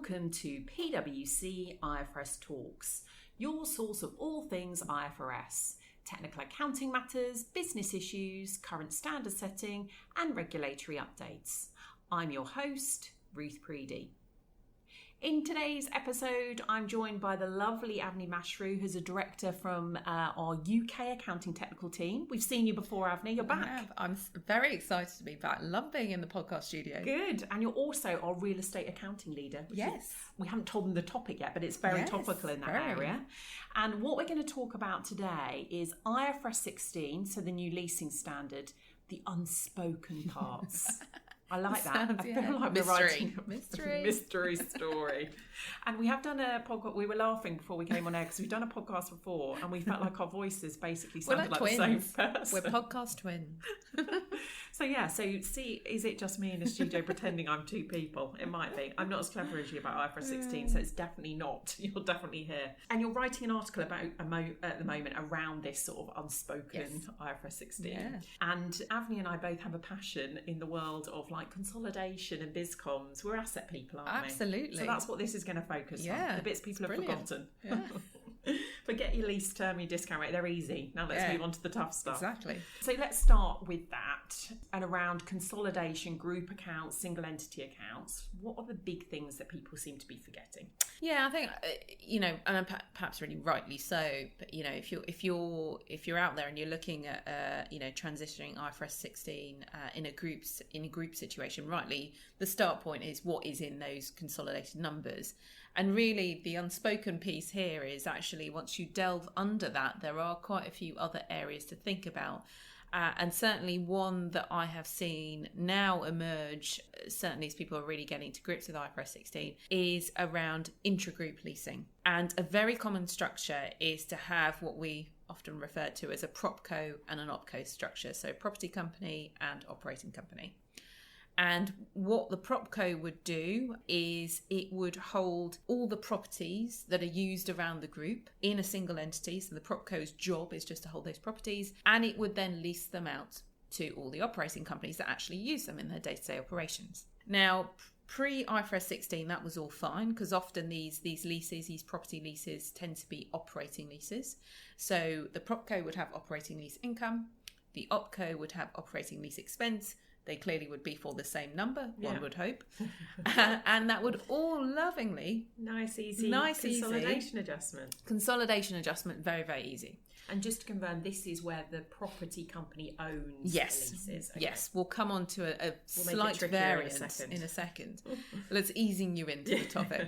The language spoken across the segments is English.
welcome to PwC IFRS Talks, your source of all things IFRS, technical accounting matters, business issues, current standard setting and regulatory updates. I'm your host, Ruth Preedy. In today's episode, I'm joined by the lovely Avni Mashru, who's a director from our UK accounting technical team. We've seen you before, Avni. You're back. I'm very excited to be back. Love being in the podcast studio. Good. And you're also our real estate accounting leader. We haven't told them the topic yet, but it's very topical in that area. And what we're going to talk about today is IFRS 16, so the new leasing standard, the unspoken parts. I like that. I feel like we're writing a mystery story. And we have done a podcast. We were laughing before we came on air because we've done a podcast before and we felt like our voices basically sounded like the same person. We're podcast twins. So see, is it just me in the studio pretending I'm two people? It might be. I'm not as clever as you about IFRS 16, so it's definitely not. You're definitely here. And you're writing an article about at the moment around this sort of unspoken IFRS 16. Yeah. And Avni and I both have a passion in the world of like consolidation and bizcoms. We're asset people, aren't we? Absolutely. So that's what this is going to focus on. The bits people have forgotten. Yeah. Forget your lease term, your discount rate. They're easy. Now let's move on to the tough stuff. Exactly. So let's start with that and around consolidation, group accounts, single entity accounts. What are the big things that people seem to be forgetting? Yeah, I think and perhaps really rightly so. But if you're out there and you're looking at transitioning IFRS 16 in a group situation, rightly, the start point is what is in those consolidated numbers. And really, the unspoken piece here is actually once you delve under that, there are quite a few other areas to think about. And certainly one that I have seen now emerge, certainly as people are really getting to grips with IFRS 16, is around intragroup leasing. And a very common structure is to have what we often refer to as a propco and an opco structure. So property company and operating company. And what the propco would do is it would hold all the properties that are used around the group in a single entity. So the propco's job is just to hold those properties, and it would then lease them out to all the operating companies that actually use them in their day-to-day operations. Now, pre-IFRS 16, that was all fine because often these leases, these property leases tend to be operating leases. So the propco would have operating lease income, the opco would have operating lease expense. They clearly would be for the same number, one would hope. And that would all lovingly... Nice, easy consolidation adjustment. Consolidation adjustment, very, very easy. And just to confirm, this is where the property company owns the leases. Okay. Yes, we'll come on to a slight variant in a second. Let's easing you into the topic.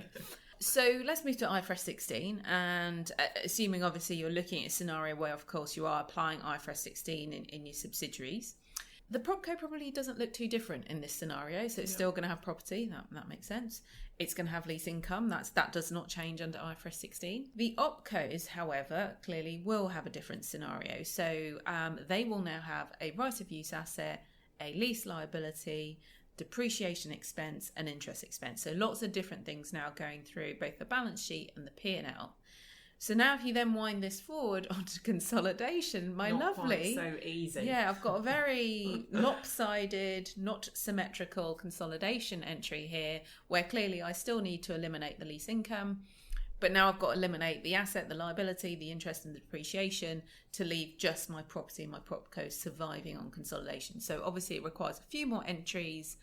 So let's move to IFRS 16, and assuming obviously you're looking at a scenario where, of course, you are applying IFRS 16 in your subsidiaries. The propco probably doesn't look too different in this scenario, so it's still going to have property, that makes sense. It's going to have lease income, that does not change under IFRS 16. The opcos, however, clearly will have a different scenario. So they will now have a right of use asset, a lease liability, depreciation expense and interest expense. So lots of different things now going through both the balance sheet and the P&L. So now if you then wind this forward onto consolidation, not lovely... Not quite so easy. Yeah, I've got a very lopsided, not symmetrical consolidation entry here where clearly I still need to eliminate the lease income, but now I've got to eliminate the asset, the liability, the interest and the depreciation to leave just my property and my propco surviving on consolidation. So obviously it requires a few more entries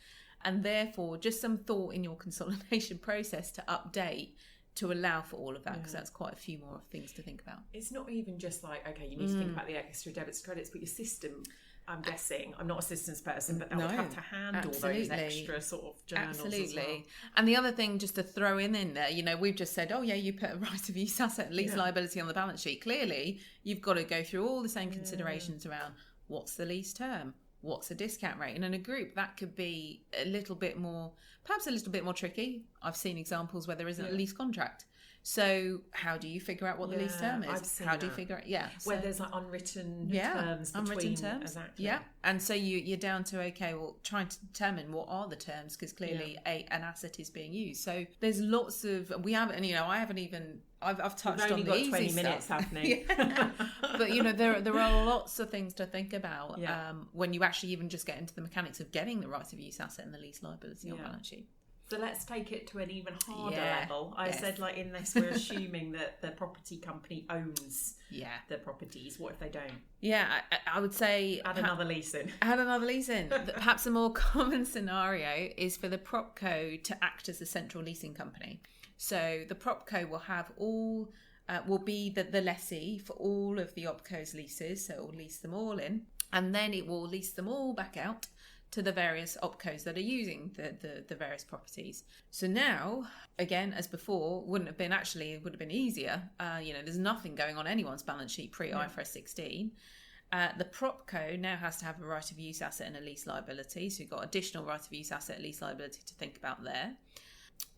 and therefore just some thought in your consolidation process to update to allow for all of that, because that's quite a few more things to think about. It's not even just like, okay, you need to think about the extra debits, credits, but your system, I'm guessing, I'm not a systems person, but they'll have to handle those extra sort of journals as well. And the other thing just to throw in there, we've just said, you put a right of use asset, lease liability on the balance sheet. Clearly, you've got to go through all the same considerations around what's the lease term, what's the discount rate? And in a group, that could be perhaps a little bit more tricky. I've seen examples where there isn't a lease contract. So how do you figure out what the lease term is? How do you figure it? Yeah. Where there's like unwritten terms between. Unwritten terms. Exactly. Yeah. And so you're down to, trying to determine what are the terms, because clearly an asset is being used. So there's lots of, I've touched on the easy 20 minutes, haven't we? But there are lots of things to think about when you actually even just get into the mechanics of getting the right of use asset and the lease liability on balance sheet. So let's take it to an even harder level. I said, like, in this, we're assuming that the property company owns the properties. What if they don't? Yeah, I would say... Add another lease in. Perhaps a more common scenario is for the PropCo to act as a central leasing company. So the PropCo will have all... will be the lessee for all of the OpCo's leases. So it will lease them all in. And then it will lease them all back out to the various OpCos that are using the various properties. So now, again, as before, it would have been easier. There's nothing going on anyone's balance sheet pre-IFRS 16. The PropCo now has to have a right of use asset and a lease liability. So you've got additional right of use asset, lease liability to think about there.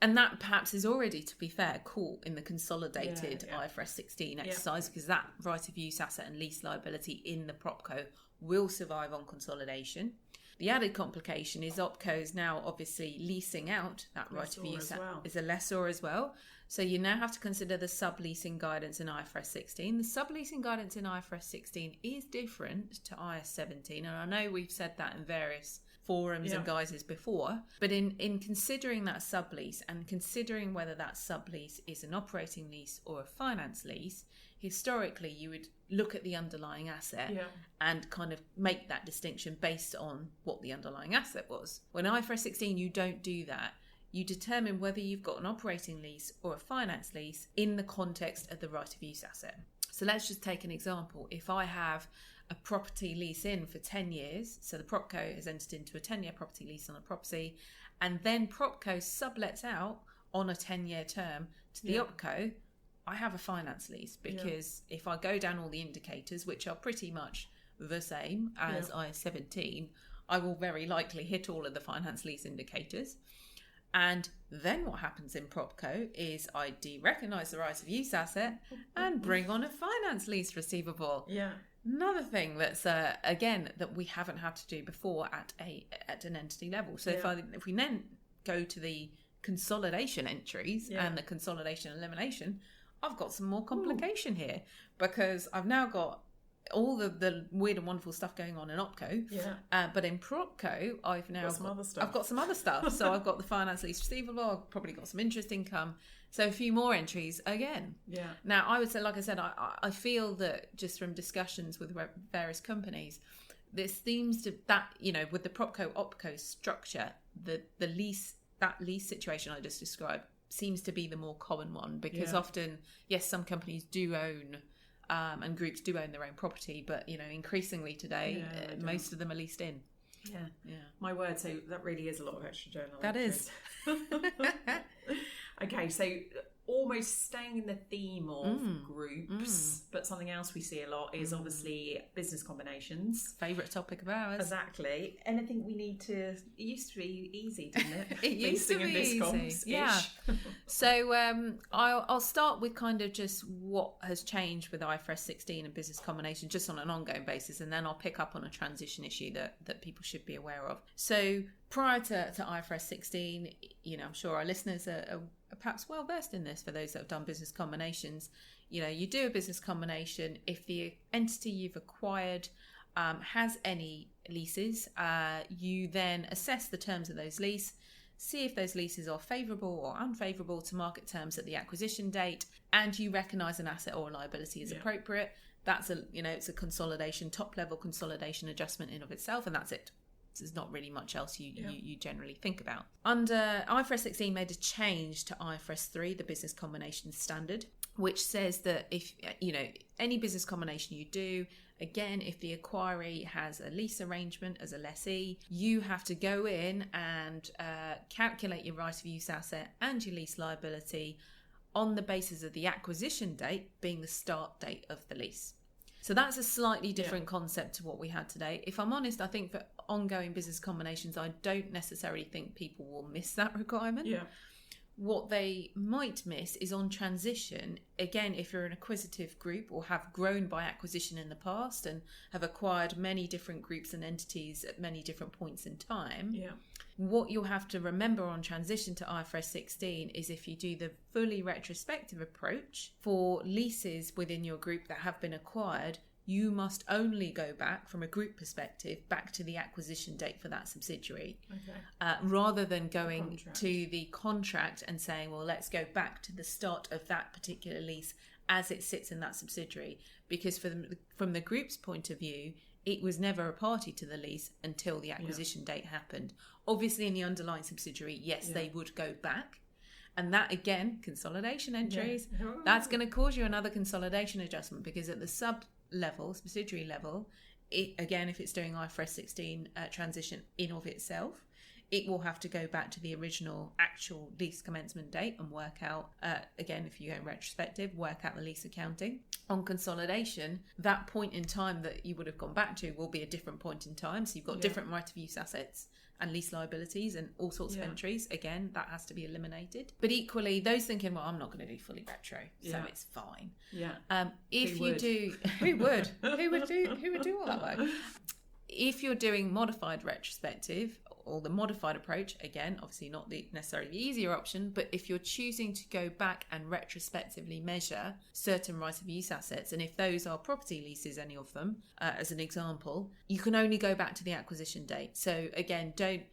And that perhaps is already, to be fair, caught in the consolidated IFRS 16 exercise, because that right of use asset and lease liability in the PropCo will survive on consolidation. The added complication is OpCo's now obviously leasing out that right of use as a lessor as well. So you now have to consider the subleasing guidance in IFRS 16. The subleasing guidance in IFRS 16 is different to IS 17. And I know we've said that in various forums and guises before. But in considering that sublease and considering whether that sublease is an operating lease or a finance lease, historically you would look at the underlying asset and kind of make that distinction based on what the underlying asset was. When IFRS 16, you don't do that. You determine whether you've got an operating lease or a finance lease in the context of the right of use asset. So let's just take an example. If I have a property lease in for 10 years, so the PropCo has entered into a 10-year property lease on a property, and then PropCo sublets out on a 10-year term to the OpCo, I have a finance lease, because if I go down all the indicators, which are pretty much the same as IS 17, I will very likely hit all of the finance lease indicators. And then what happens in PropCo is I de-recognise the right of use asset and bring on a finance lease receivable. Yeah. Another thing that's, again, that we haven't had to do before at an entity level. So if we then go to the consolidation entries and the consolidation elimination, I've got some more complication here, because I've now got all the weird and wonderful stuff going on in OpCo. But in PropCo, I've got some other stuff. So I've got the finance lease receivable, I've probably got some interest income. So a few more entries again. Now, I would say, like I said, I feel that just from discussions with various companies, this seems to, that, with the PropCo OpCo structure, the lease situation I just described seems to be the more common one, because often, yes, some companies do own and groups do own their own property, but increasingly today, most of them are leased in. My word, so that really is a lot of extra journal that entries. Okay, so almost staying in the theme of groups, but something else we see a lot is obviously business combinations. Favourite topic of ours. Exactly. Anything we need to... It used to be easy, didn't it? It used to be easy. Yeah. So I'll start with kind of just what has changed with IFRS 16 and business combination just on an ongoing basis, and then I'll pick up on a transition issue that people should be aware of. So prior to IFRS 16, I'm sure our listeners are perhaps well versed in this. For those that have done business combinations, you do a business combination if the entity you've acquired has any leases. You then assess the terms of those leases, see if those leases are favourable or unfavourable to market terms at the acquisition date, and you recognise an asset or liability as appropriate. That's it's a consolidation, top level consolidation adjustment in of itself, and that's it. There's not really much else you generally think about. Under IFRS 16 made a change to IFRS 3, the business combination standard, which says that if any business combination you do, again, if the acquiree has a lease arrangement as a lessee, you have to go in and calculate your right of use asset and your lease liability on the basis of the acquisition date being the start date of the lease. So that's a slightly different concept to what we had today. If I'm honest, I think for ongoing business combinations, I don't necessarily think people will miss that requirement. What they might miss is on transition. Again, if you're an acquisitive group or have grown by acquisition in the past and have acquired many different groups and entities at many different points in time, what you'll have to remember on transition to IFRS 16 is if you do the fully retrospective approach for leases within your group that have been acquired, you must only go back from a group perspective back to the acquisition date for that subsidiary, rather than going to the contract and saying, well, let's go back to the start of that particular lease as it sits in that subsidiary. Because from the group's point of view, it was never a party to the lease until the acquisition date happened. Obviously, in the underlying subsidiary, they would go back. And that, again, consolidation entries, that's going to cause you another consolidation adjustment, because at the sub-level, subsidiary level, again, if it's doing IFRS 16 transition in of itself, it will have to go back to the original actual lease commencement date and work out, again, if you go retrospective, work out the lease accounting. On consolidation, that point in time that you would have gone back to will be a different point in time. So you've got different right of use assets and lease liabilities and all sorts of entries. Again, that has to be eliminated. But equally, those thinking, well, I'm not going to do fully retro, so it's fine. If you do, who would? Who would do all that work? If you're doing modified retrospective, or the modified approach, again, obviously not necessarily the easier option, but if you're choosing to go back and retrospectively measure certain right of use assets, and if those are property leases, any of them, as an example, you can only go back to the acquisition date. So again, don't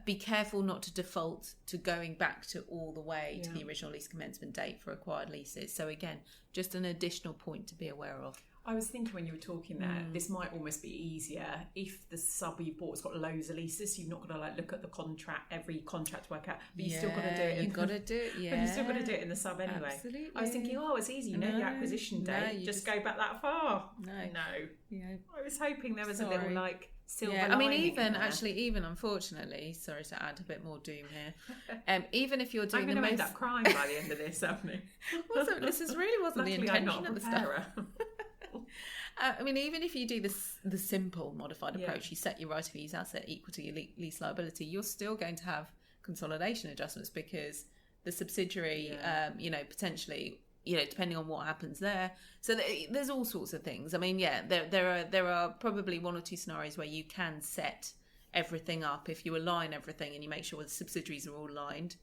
be careful not to default to going back to all the way to the original lease commencement date for acquired leases. So again, just an additional point to be aware of. I was thinking when you were talking there, this might almost be easier if the sub you bought has got loads of leases. So you've not got to look at the contract, every contract to work out, but you've still got to do it. You've got to do it, but you've still got to do it in the sub anyway. Absolutely. I was thinking, it's easy. You know the acquisition date. Just go back that far. No. I was hoping there was a little silver lining. I mean, even unfortunately, sorry to add a bit more doom here. Even if you're doing I'm going to end up crying by the end of this, haven't I? This really wasn't the intention at the start. I mean, even if you do the simple modified approach, you set your right of use asset equal to your lease liability, you're still going to have consolidation adjustments, because the subsidiary, potentially, depending on what happens there. So there's all sorts of things. I mean, there are probably one or two scenarios where you can set everything up if you align everything and you make sure the subsidiaries are all aligned.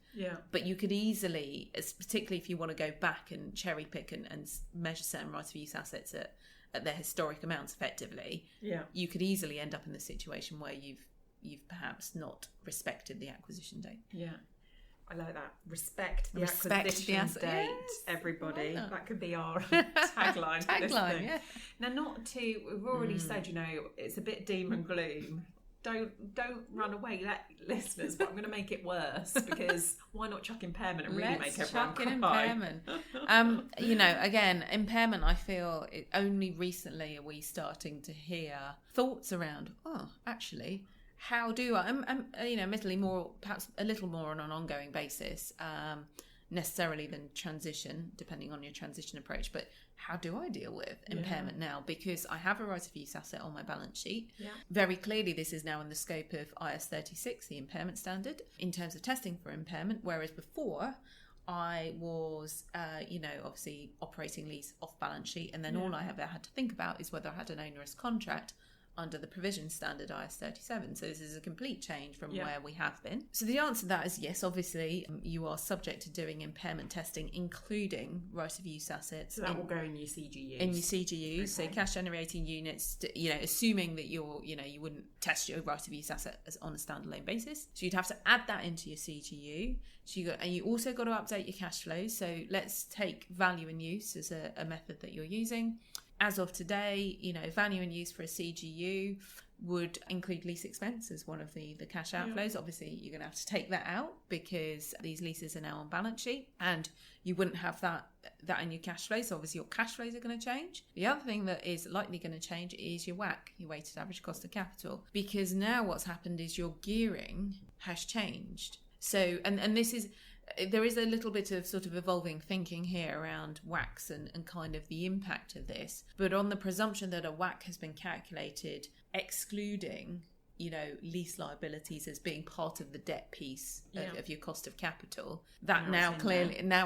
But you could easily, particularly if you want to go back and cherry pick and measure certain right of use assets at their historic amounts effectively, you could easily end up in the situation where you've perhaps not respected the acquisition date. I like that. Respect the acquisition date, everybody. That could be our tagline. Tagline. Now, we've already said, it's a bit doom and gloom. Don't run away, listeners, but I'm going to make it worse, because why not chuck impairment and really make everyone cry? Impairment. Again, impairment, I feel only recently are we starting to hear thoughts around, actually, how do I, admittedly perhaps a little more on an ongoing basis, necessarily than transition, depending on your transition approach, but how do I deal with impairment now? Because I have a right of use asset on my balance sheet. Very clearly, this is now in the scope of IS 36, the impairment standard, in terms of testing for impairment, whereas before I was, obviously operating lease off balance sheet, and then all I ever had to think about is whether I had an onerous contract under the provision standard IS 37. So this is a complete change from where we have been. So the answer to that is yes, obviously you are subject to doing impairment testing, including right of use assets. So that will go in your CGUs. In your CGUs, okay. So cash generating units, assuming that you wouldn't test your right of use asset on a standalone basis. So you'd have to add that into your CGU. And you also got to update your cash flows. So let's take value in use as a method that you're using. As of today, value in use for a CGU would include lease expense as one of the cash outflows. Obviously, you're going to have to take that out because these leases are now on balance sheet, and you wouldn't have that in your cash flows. So obviously, your cash flows are going to change. The other thing that is likely going to change is your WACC, your weighted average cost of capital, because now what's happened is your gearing has changed. So, and this is... There is a little bit of sort of evolving thinking here around WACCs and kind of the impact of this. But on the presumption that a WACC has been calculated excluding, lease liabilities as being part of the debt piece of your cost of capital, that now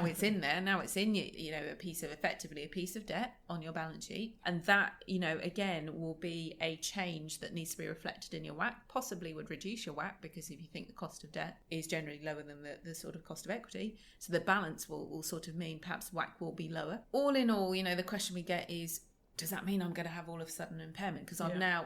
it's in there. Now it's in effectively a piece of debt on your balance sheet. And that, again, will be a change that needs to be reflected in your WACC, possibly would reduce your WACC, because if you think the cost of debt is generally lower than the sort of cost of equity, so the balance will sort of mean perhaps WACC will be lower. All in all, the question we get is, does that mean I'm going to have all of a sudden impairment? Because I've now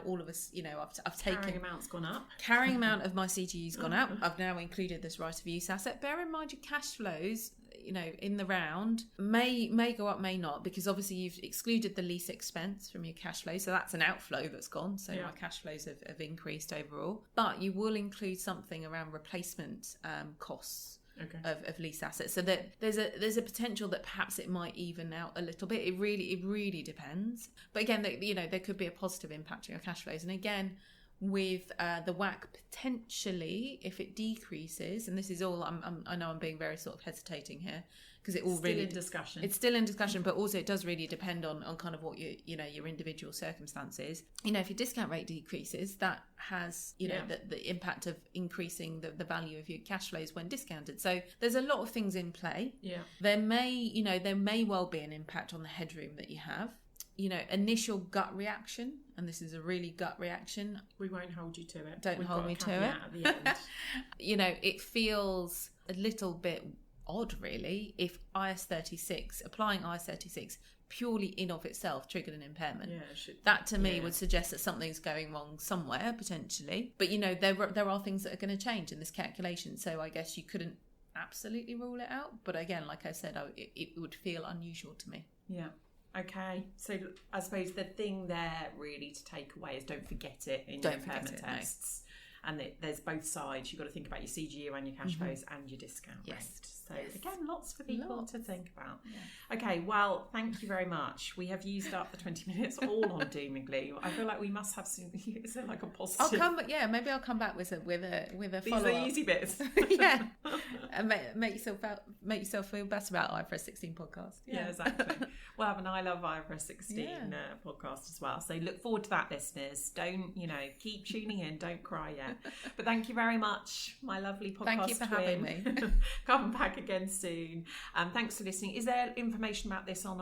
I've taken carrying amount's gone up. Carrying amount of my CGU's gone up. I've now included this right of use asset. Bear in mind your cash flows, in the round may go up, may not, because obviously you've excluded the lease expense from your cash flow, so that's an outflow that's gone. So my cash flows have increased overall, but you will include something around replacement costs. Okay. Of lease assets, so that there's a potential that perhaps it might even out a little bit. It really depends. But again, there could be a positive impact on your cash flows. And again, with the WACC potentially, if it decreases, and this is all I know I'm being very sort of hesitating here, because it all still in discussion. It's still in discussion, but also it does really depend on kind of what your individual circumstances. If your discount rate decreases, that has the impact of increasing the value of your cash flows when discounted. So there's a lot of things in play. Yeah, there may well be an impact on the headroom that you have. Initial gut reaction, and this is a really gut reaction. We won't hold you to it. Don't hold me to it. At the end. It feels a little bit odd, really, if applying IS 36 purely in of itself triggered an impairment. That to me would suggest that something's going wrong somewhere potentially. But there are things that are going to change in this calculation, so I guess you couldn't absolutely rule it out. But again, like I said, it would feel unusual to me. Yeah. Okay, so I suppose the thing there really to take away is don't forget it in your impairment tests. No. And there's both sides. You've got to think about your CGU and your cash flows and your discount rate. So again, lots for people to think about. Yeah. Okay, well, thank you very much. We have used up the 20 minutes all on doom and gloom. I feel like we must have some. Is there like a positive? Maybe I'll come back with a follow-up. These are the easy bits. Yeah, and make yourself feel better about IFRS 16 podcast. Yeah, exactly. We'll have an I Love IFRS 16 podcast as well. So look forward to that, listeners. Don't keep tuning in. Don't cry yet. But thank you very much, my lovely podcast. Thank you for having me. Come back again soon. Thanks for listening. Is there information about this on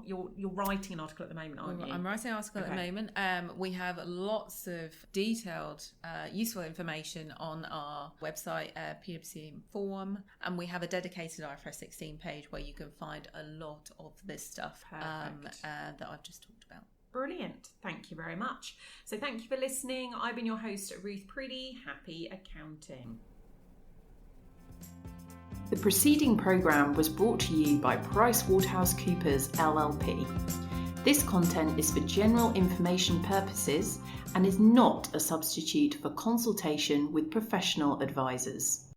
you're writing an article at the moment, aren't you? I'm writing an article at the moment. We have lots of detailed, useful information on our website, PwC Forum, and we have a dedicated IFRS 16 page where you can find a lot of this stuff that I've just talked about. Brilliant. Thank you very much. So thank you for listening. I've been your host, Ruth Priddy. Happy accounting. The preceding programme was brought to you by PricewaterhouseCoopers LLP. This content is for general information purposes and is not a substitute for consultation with professional advisors.